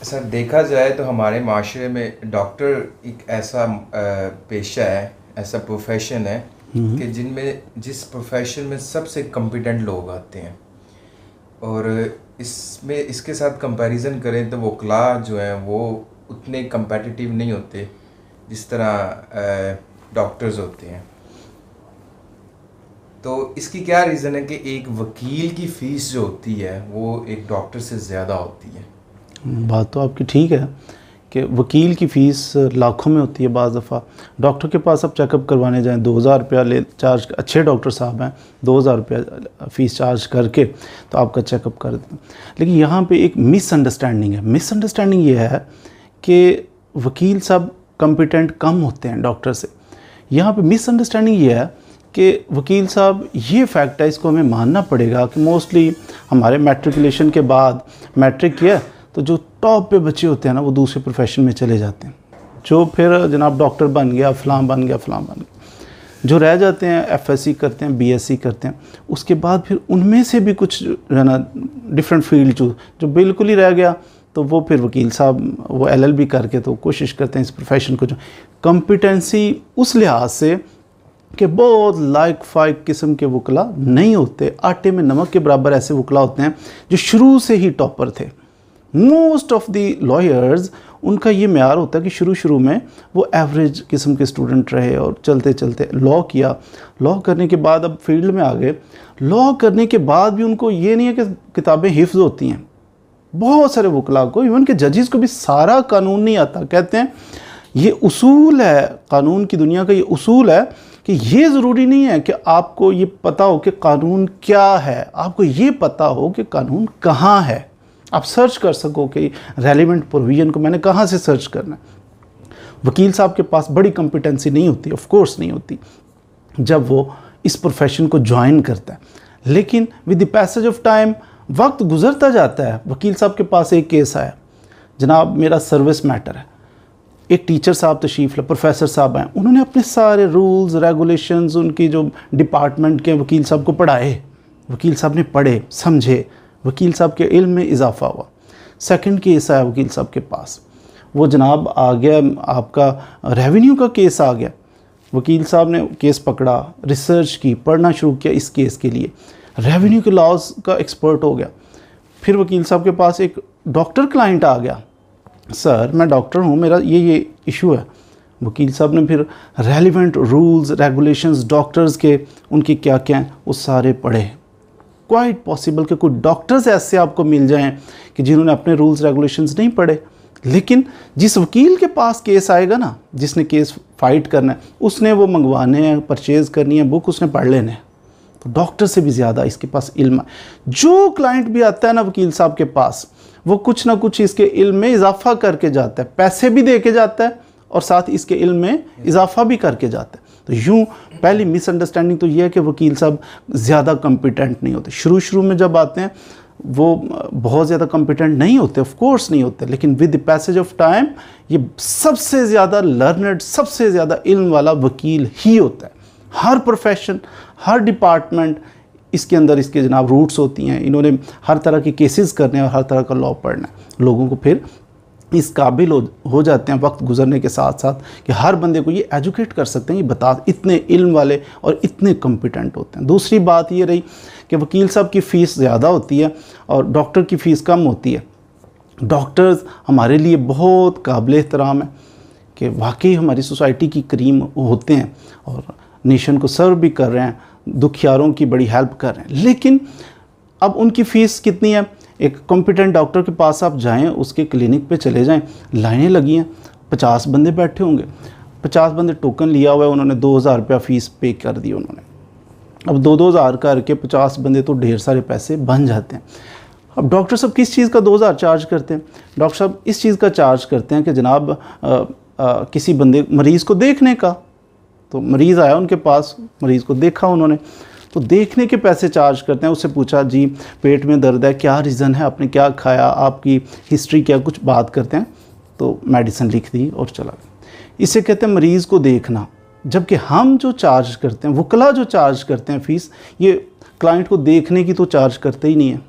Sir देखा जाए तो हमारे माशरे में डॉक्टर एक ऐसा पेशा है, ऐसा प्रोफेशन है कि जिस प्रोफेशन में सबसे कॉम्पिटेंट लोग आते हैं। और इसमें इसके साथ कंपैरिजन करें तो वकला जो हैं वो उतने competitive नहीं होते जिस तरह डॉक्टर्स होते हैं। तो इसकी क्या रीज़न है कि एक वकील की फ़ीस जो होती है वो एक डॉक्टर से ज़्यादा होती है। बात तो आपकी ठीक है कि वकील की फ़ीस लाखों में होती है। बाज़ दफ़ा डॉक्टर के पास आप चेकअप करवाने जाएं 2000 रुपया ले चार्ज, अच्छे डॉक्टर साहब हैं 2000 रुपया फ़ीस चार्ज करके तो आपका चेकअप कर देते हैं। लेकिन यहाँ पे एक मिसअंडरस्टैंडिंग है। मिसअंडरस्टैंडिंग ये है कि वकील साहब कॉम्पिटेंट कम होते हैं डॉक्टर से। यहाँ पे मिसअंडरस्टैंडिंग ये है कि वकील साहब, ये फैक्ट है, इसको हमें मानना पड़ेगा कि मोस्टली हमारे मैट्रिकुलेशन के बाद मैट्रिक किया तो जो टॉप पे बच्चे होते हैं ना वो दूसरे प्रोफेशन में चले जाते हैं। जो फिर जनाब डॉक्टर बन गया, फ़लाँ बन गया, फ़लाँ बन गया। जो रह जाते हैं एफएससी करते हैं, बीएससी करते हैं, उसके बाद फिर उनमें से भी कुछ है ना डिफरेंट फील्ड जो बिल्कुल ही रह गया तो वो फिर वकील साहब वो एलएलबी करके तो कोशिश करते हैं इस प्रोफेशन को जो कॉम्पिटेंसी उस लिहाज से कि बहुत लाइक फाइक किस्म के वकला नहीं होते। आटे में नमक के बराबर ऐसे वकला होते हैं जो शुरू से ही टॉपर थे। मोस्ट ऑफ द लॉयर्स, उनका ये म्यार होता है कि शुरू में वो एवरेज किस्म के स्टूडेंट रहे और चलते चलते लॉ किया। लॉ करने के बाद अब फील्ड में आ गए। लॉ करने के बाद भी उनको ये नहीं है कि किताबें हिफ्ज़ होती हैं। बहुत सारे वकला को, इवन के जजेस को भी सारा कानून नहीं आता। कहते हैं ये उसूल है कानून की दुनिया का, ये उसूल है कि ये ज़रूरी नहीं है कि आपको ये पता हो कि कानून क्या है, आपको ये पता हो कि कानून कहाँ है। आप सर्च कर सको कि रेलिवेंट प्रोविजन को मैंने कहाँ से सर्च करना है। वकील साहब के पास बड़ी कॉम्पिटेंसी नहीं होती, ऑफ कोर्स नहीं होती, जब वो इस प्रोफेशन को ज्वाइन करता है। लेकिन with the passage of time, वक्त गुजरता जाता है। वकील साहब के पास एक केस आया, जनाब मेरा सर्विस मैटर है। एक टीचर साहब तशरीफ़ ले, प्रोफेसर साहब हैं, उन्होंने अपने सारे रूल्स रेगुलेशंस उनकी जो डिपार्टमेंट के वकील साहब को पढ़ाए। वकील साहब ने पढ़े, समझे, वकील साहब के इल्म में इजाफ़ा हुआ। सेकंड केस आया वकील साहब के पास, वो जनाब आ गया, आपका रेवेन्यू का केस आ गया। वकील साहब ने केस पकड़ा, रिसर्च की, पढ़ना शुरू किया इस केस के लिए, रेवेन्यू के लॉज का एक्सपर्ट हो गया। फिर वकील साहब के पास एक डॉक्टर क्लाइंट आ गया, सर मैं डॉक्टर हूँ, मेरा ये इशू है। वकील साहब ने फिर रेलिवेंट रूल्स रेगुलेशंस डॉक्टर्स के, उनके क्या क्या हैं, वो सारे पढ़े। क्वाइट पॉसिबल कि कोई डॉक्टर्स ऐसे आपको मिल जाएं कि जिन्होंने अपने रूल्स रेगुलेशंस नहीं पढ़े। लेकिन जिस वकील के पास केस आएगा ना, जिसने केस फाइट करना है, उसने वो मंगवाने हैं, परचेज़ करनी है, बुक उसने पढ़ लेने हैं। तो डॉक्टर से भी ज़्यादा इसके पास इल्म है। जो क्लाइंट भी आता है ना वकील साहब के पास, वो कुछ ना कुछ इसके इल्म में इजाफा करके जाता है, पैसे भी दे के जाता है और साथ इसके इल्म में इजाफा भी करके जाता है। तो यूँ पहली मिसअंडरस्टैंडिंग तो ये है कि वकील साहब ज़्यादा कॉम्पिटेंट नहीं होते। शुरू में जब आते हैं वो बहुत ज़्यादा कॉम्पिटेंट नहीं होते, ऑफ कोर्स नहीं होते, लेकिन with the passage of time ये सबसे ज़्यादा लर्नड, सबसे ज़्यादा इल्म वाला वकील ही होता है। हर प्रोफेशन, हर डिपार्टमेंट, इसके अंदर इसके जनाब रूट्स होती हैं। इन्होंने हर तरह के केसेस करने और हर तरह का लॉ पढ़ना है। लोगों को फिर इस काबिल हो जाते हैं वक्त गुजरने के साथ साथ कि हर बंदे को ये एजुकेट कर सकते हैं, ये बता, इतने इल्म वाले और इतने कॉम्पिटेंट होते हैं। दूसरी बात ये रही कि वकील साहब की फ़ीस ज़्यादा होती है और डॉक्टर की फ़ीस कम होती है। डॉक्टर्स हमारे लिए बहुत काबिल एहतराम है कि वाकई हमारी सोसाइटी की करीम होते हैं और नेशन को सर्व भी कर रहे हैं, दुखियारों की बड़ी हेल्प कर रहे हैं। लेकिन अब उनकी फ़ीस कितनी है? एक कॉम्पिटेंट डॉक्टर के पास आप जाएं, उसके क्लिनिक पे चले जाएं, लाइनें लगी हैं, 50 बंदे बैठे होंगे, 50 बंदे टोकन लिया हुआ है, उन्होंने 2000 रुपया फ़ीस पे कर दी उन्होंने। अब 2-2 हज़ार करके 50 बंदे तो ढेर सारे पैसे बन जाते हैं। अब डॉक्टर साहब किस चीज़ का 2000 चार्ज करते हैं? डॉक्टर साहब इस चीज़ का चार्ज करते हैं कि जनाब किसी बंदे मरीज़ को देखने का। तो मरीज़ आया उनके पास, मरीज़ को देखा उन्होंने, तो देखने के पैसे चार्ज करते हैं। उससे पूछा जी पेट में दर्द है, क्या रीज़न है, आपने क्या खाया, आपकी हिस्ट्री क्या, कुछ बात करते हैं, तो मेडिसिन लिख दी और चला गया। इसे कहते हैं मरीज़ को देखना। जबकि हम जो चार्ज करते हैं, वकला जो चार्ज करते हैं फ़ीस, ये क्लाइंट को देखने की तो चार्ज करते ही नहीं है।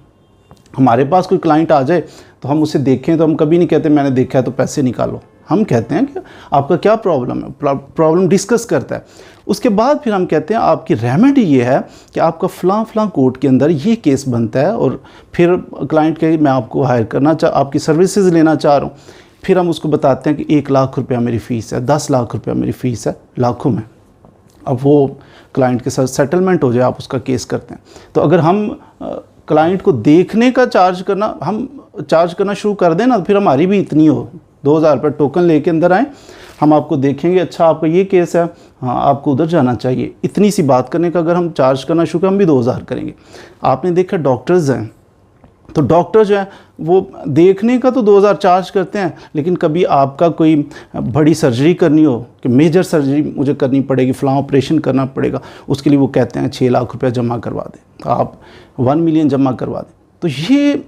हमारे पास कोई क्लाइंट आ जाए तो हम उसे देखें तो हम कभी नहीं कहते मैंने देखा है तो पैसे निकालो। हम कहते हैं कि आपका क्या प्रॉब्लम है, प्रॉब्लम डिस्कस करता है। उसके बाद फिर हम कहते हैं आपकी रेमेडी ये है कि आपका फ़लाँ कोर्ट के अंदर ये केस बनता है, और फिर क्लाइंट कहे मैं आपको हायर करना आपकी सर्विसेज लेना चाह रहा हूँ। फिर हम उसको बताते हैं कि 1 लाख रुपया मेरी फ़ीस है, 10 लाख रुपया मेरी फ़ीस है, लाखों में। अब वो क्लाइंट के साथ सेटलमेंट हो जाए, आप उसका केस करते हैं। तो अगर हम क्लाइंट को देखने का चार्ज करना शुरू कर दें ना, तो फिर हमारी भी इतनी हो, 2000 रुपये टोकन लेके अंदर आएँ, हम आपको देखेंगे, अच्छा आपका ये केस है, हाँ आपको उधर जाना चाहिए। इतनी सी बात करने का अगर हम चार्ज करना शुरू करें, हम भी 2000 करेंगे। आपने देखा डॉक्टर्स हैं, तो डॉक्टर जो है वो देखने का तो 2000 चार्ज करते हैं, लेकिन कभी आपका कोई बड़ी सर्जरी करनी हो कि मेजर सर्जरी मुझे करनी पड़ेगी, फ़लाँ ऑपरेशन करना पड़ेगा, उसके लिए वो कहते हैं 6 लाख रुपया जमा करवा दें, तो आप 1 मिलियन जमा करवा दें। तो ये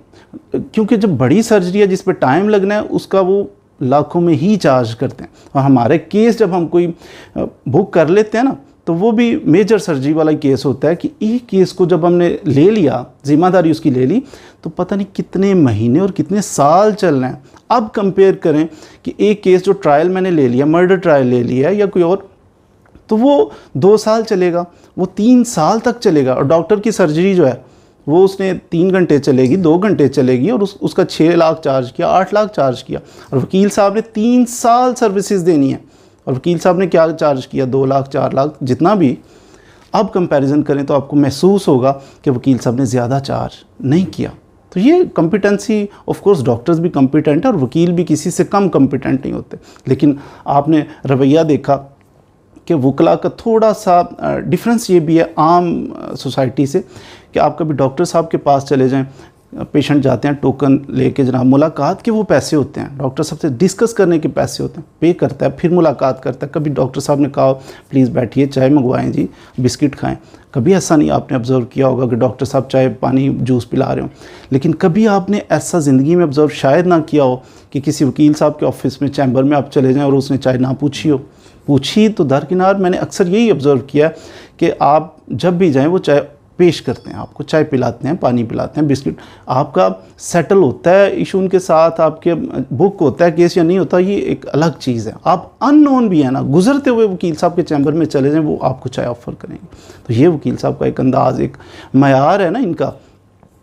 क्योंकि जब बड़ी सर्जरी है जिस पे टाइम लगना है, उसका वो लाखों में ही चार्ज करते हैं। और हमारे केस जब हम कोई बुक कर लेते हैं ना, तो वो भी मेजर सर्जरी वाला केस होता है कि एक केस को जब हमने ले लिया, जिम्मेदारी उसकी ले ली, तो पता नहीं कितने महीने और कितने साल चलना है। अब कंपेयर करें कि एक केस जो ट्रायल मैंने ले लिया, मर्डर ट्रायल ले लिया या कोई और, तो वो 2 साल चलेगा, वो 3 साल तक चलेगा। और डॉक्टर की सर्जरी जो है वो उसने 3 घंटे चलेगी, 2 घंटे चलेगी, और उसका 6 लाख चार्ज किया, 8 लाख चार्ज किया। और वकील साहब ने 3 साल सर्विसेज देनी है, और वकील साहब ने क्या चार्ज किया, 2 लाख 4 लाख जितना भी। अब कंपैरिजन करें तो आपको महसूस होगा कि वकील साहब ने ज़्यादा चार्ज नहीं किया। तो ये कॉम्पिटेंसी, ऑफ कोर्स डॉक्टर्स भी कॉम्पिटेंट है और वकील भी किसी से कम कॉम्पिटेंट नहीं होते, लेकिन आपने रवैया देखा कि वकला का थोड़ा सा डिफरेंस ये भी है आम सोसाइटी से, कि आप कभी डॉक्टर साहब के पास चले जाएं, पेशेंट जाते हैं टोकन लेके, जनाब मुलाकात के वो पैसे होते हैं, डॉक्टर साहब से डिस्कस करने के पैसे होते हैं, पे करता है फिर मुलाकात करता है। कभी डॉक्टर साहब ने कहा प्लीज़ बैठिए, चाय मंगवाएं जी, बिस्किट खाएं, कभी ऐसा नहीं आपने ऑब्ज़र्व किया होगा कि डॉक्टर साहब चाय पानी जूस पिला रहे हो। लेकिन कभी आपने ऐसा ज़िंदगी में ऑब्ज़र्व शायद ना किया हो कि किसी वकील साहब के ऑफिस में चैम्बर में आप चले जाएँ और उसने चाय ना पूछी हो। पूछी तो दरकिनार मैंने अक्सर यही ऑब्ज़र्व किया कि आप जब भी जाएँ वो चाय पेश करते हैं, आपको चाय पिलाते हैं, पानी पिलाते हैं, बिस्किट, आपका सेटल होता है इशू उनके साथ, आपके बुक होता है केस या नहीं होता, ये एक अलग चीज़ है। आप अननोन भी है ना, गुजरते हुए वकील साहब के चैम्बर में चले जाएं, वो आपको चाय ऑफ़र करेंगे। तो ये वकील साहब का एक अंदाज़, एक मयार है ना इनका,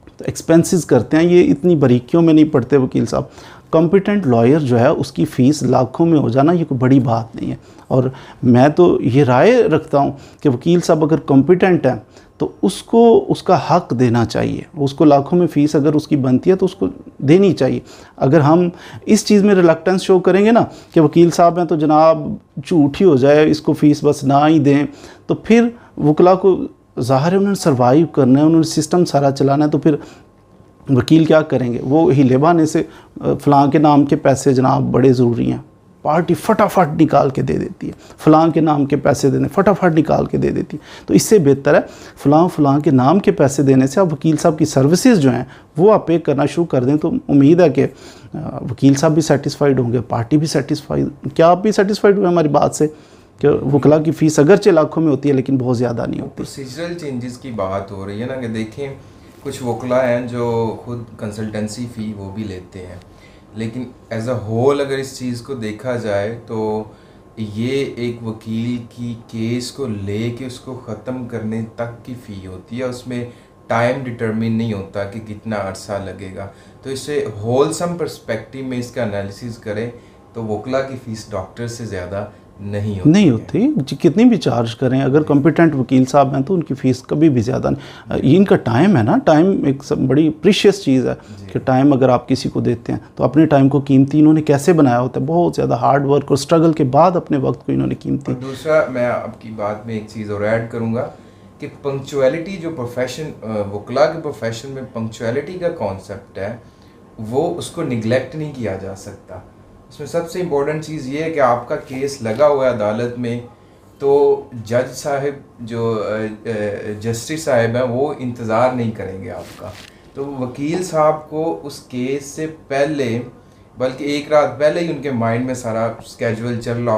तो एक्सपेंसेस करते हैं, ये इतनी बारीकियों में नहीं पढ़ते वकील साहब। कॉम्पिटेंट लॉयर जो है उसकी फ़ीस लाखों में हो जाना ये कोई बड़ी बात नहीं है। और मैं तो ये राय रखता हूँ कि वकील साहब अगर कॉम्पिटेंट है तो उसको उसका हक देना चाहिए, उसको लाखों में फ़ीस अगर उसकी बनती है तो उसको देनी चाहिए। अगर हम इस चीज़ में रिलक्टेंस शो करेंगे ना कि वकील साहब हैं तो जनाब झूठ ही हो जाए, इसको फ़ीस बस ना ही दें, तो फिर वकला को ज़ाहिर है उन्होंने सर्वाइव करना है, उन्होंने सिस्टम सारा चलाना है, तो फिर वकील क्या करेंगे, वो हीले बहाने से फ़लाँ के नाम के पैसे जनाब बड़े ज़रूरी हैं, पार्टी फटाफट निकाल के दे देती है, फ़लाँ के नाम के पैसे देने फटाफट निकाल के दे देती है। तो इससे बेहतर है फ़लाँ के नाम के पैसे देने से आप वकील साहब की सर्विसेज जो हैं वो आप पे करना शुरू कर दें, तो उम्मीद है कि वकील साहब भी सेटिस्फाइड होंगे, पार्टी भी सेटिस्फाइड। क्या आप भी सेटिस्फाइड हुए हमारी बात से कि वकला की फ़ीस अगरचे लाखों में होती है लेकिन बहुत ज़्यादा नहीं होती। प्रोसीजरल चेंजेस की बात हो रही है ना, कि देखें कुछ वकला हैं जो खुद कंसल्टेंसी फ़ी वो भी लेते हैं, लेकिन एज अ होल अगर इस चीज़ को देखा जाए तो ये एक वकील की केस को लेके उसको ख़त्म करने तक की फ़ी होती है, उसमें टाइम डिटरमिन नहीं होता कि कितना अरसा लगेगा। तो इससे होलसम पर्सपेक्टिव में इसका एनालिसिस करें तो वकला की फ़ीस डॉक्टर से ज़्यादा नहीं होती कितनी भी चार्ज करें, अगर कॉम्पिटेंट वकील साहब हैं तो उनकी फ़ीस कभी भी ज़्यादा नहीं। ये इनका टाइम है ना, टाइम एक बड़ी प्रीशियस चीज़ है कि टाइम अगर आप किसी को देते हैं तो अपने टाइम को कीमती इन्होंने कैसे बनाया होता है, बहुत ज़्यादा हार्ड वर्क और स्ट्रगल के बाद अपने वक्त को इन्होंने कीमती। दूसरा मैं आपकी बात में एक चीज़ और ऐड करूँगा कि पंक्चुअलिटी जो प्रोफेशन वकला के प्रोफेशन में पंक्चुअलिटी का कॉन्सेप्ट है वो उसको निगलेक्ट नहीं किया जा सकता। इसमें सबसे इम्पोर्टेंट चीज़ ये है कि आपका केस लगा हुआ है अदालत में, तो जज साहब जो जस्टिस साहब हैं वो इंतज़ार नहीं करेंगे आपका, तो वकील साहब को उस केस से पहले बल्कि एक रात पहले ही उनके माइंड में सारा स्केड्यूल चल रहा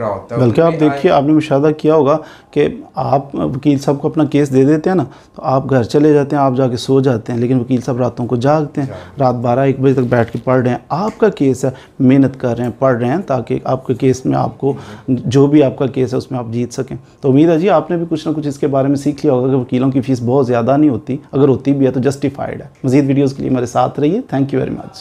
होता है। बल्कि आप उनमें देखिए, आपने मुशाहदा किया होगा कि आप वकील साहब को अपना केस दे देते हैं ना, तो आप घर चले जाते हैं, आप जाके सो जाते हैं, लेकिन वकील साहब रातों को जागते हैं, रात 12-1 बजे तक बैठ के पढ़ रहे हैं। आपका केस है, मेहनत कर रहे हैं, पढ़ रहे हैं, ताकि आपके केस में आपको जो भी आपका केस है उसमें आप जीत सकें। तो उम्मीद है जी आपने भी कुछ ना कुछ इसके बारे में सीख लिया होगा कि वकीलों की फ़ीस बहुत ज़्यादा नहीं होती, अगर होती भी है तो जस्टिफाइड है। मज़ीद वीडियोज़ के लिए हमारे साथ रहिए। Thank you very much.